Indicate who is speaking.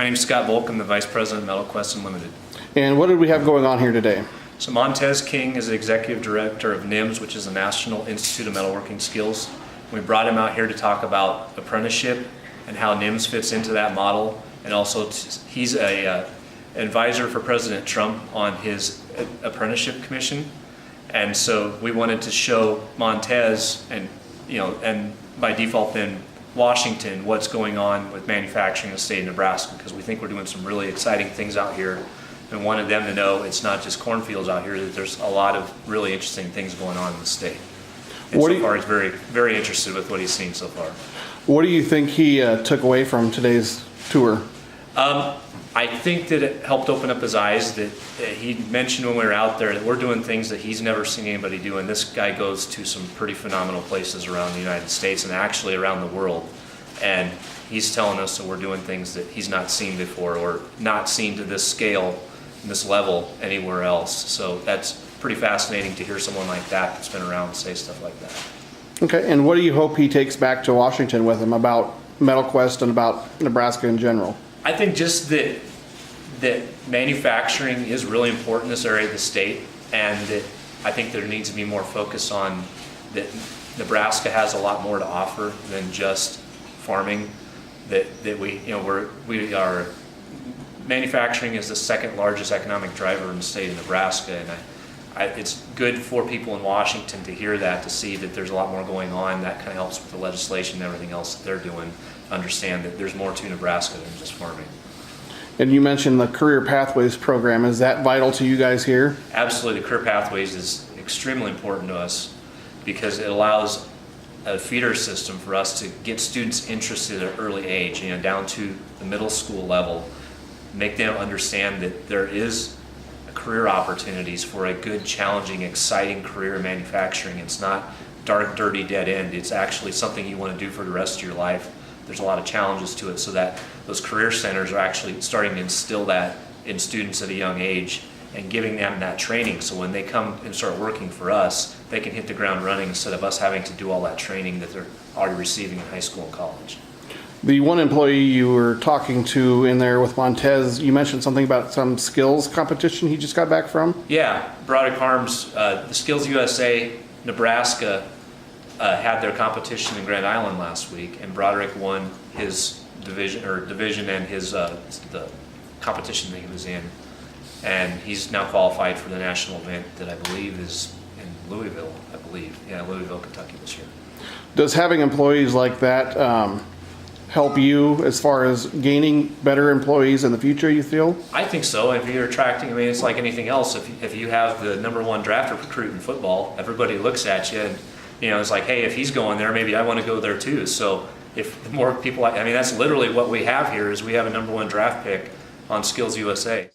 Speaker 1: My name is Scott Volk. I'm the Vice President of MetalQuest Unlimited.
Speaker 2: And what did we have going on here today?
Speaker 1: So Montez King is the Executive Director of NIMS, which is the National Institute of Metalworking Skills. We brought him out here to talk about apprenticeship and how NIMS fits into that model. And also he's an advisor for President Trump on his apprenticeship commission. And so we wanted to show Montez and, and by default then Washington, what's going on with manufacturing in the state of Nebraska, because we think we're doing some really exciting things out here, and wanted them to know it's not just cornfields out here, that there's a lot of really interesting things going on in the state. And so far he's very, very interested with what he's seen so far. What
Speaker 2: do you think he took away from today's tour?
Speaker 1: I think that it helped open up his eyes, that he mentioned when we were out there that we're doing things that he's never seen anybody do, and this guy goes to some pretty phenomenal places around the United States and actually around the world, and he's telling us that we're doing things that he's not seen before or not seen to this scale, this level anywhere else. So that's pretty fascinating to hear someone like that that's been around say stuff like that.
Speaker 2: Okay, and what do you hope he takes back to Washington with him about MetalQuest and about Nebraska in general?
Speaker 1: I think just that manufacturing is really important in this area of the state, and that I think there needs to be more focus on that Nebraska has a lot more to offer than just farming. That we are manufacturing is the second largest economic driver in the state of Nebraska, and it's good for people in Washington to hear that, to see that there's a lot more going on. That kind of helps with the legislation and everything else that they're doing. Understand that there's more to Nebraska than just farming.
Speaker 2: And you mentioned the Career Pathways program. Is that vital to you guys here?
Speaker 1: Absolutely. The Career Pathways is extremely important to us because it allows a feeder system for us to get students interested at an early age, down to the middle school level, make them understand that there is career opportunities for a good, challenging, exciting career in manufacturing. It's not dark, dirty, dead end. It's actually something you want to do for the rest of your life. There's a lot of challenges to it, so that those career centers are actually starting to instill that in students at a young age and giving them that training, so when they come and start working for us, they can hit the ground running instead of us having to do all that training that they're already receiving in high school and college.
Speaker 2: The one employee you were talking to in there with Montez, you mentioned something about some skills competition he just got back from?
Speaker 1: Yeah, Broderick Arms, the Skills USA, Nebraska, had their competition in Grand Island last week, and Broderick won his division and his the competition that he was in, and he's now qualified for the national event that I believe is in Louisville. Louisville, Kentucky this year.
Speaker 2: Does having employees like that help you as far as gaining better employees in the future, you feel?
Speaker 1: I think so. If you're attracting, it's like anything else. If you have the #1 draft recruit in football, everybody looks at you and it's like, hey, if he's going there, maybe I want to go there too. So if the more people, that's literally what we have here, is we have a #1 draft pick on Skills USA.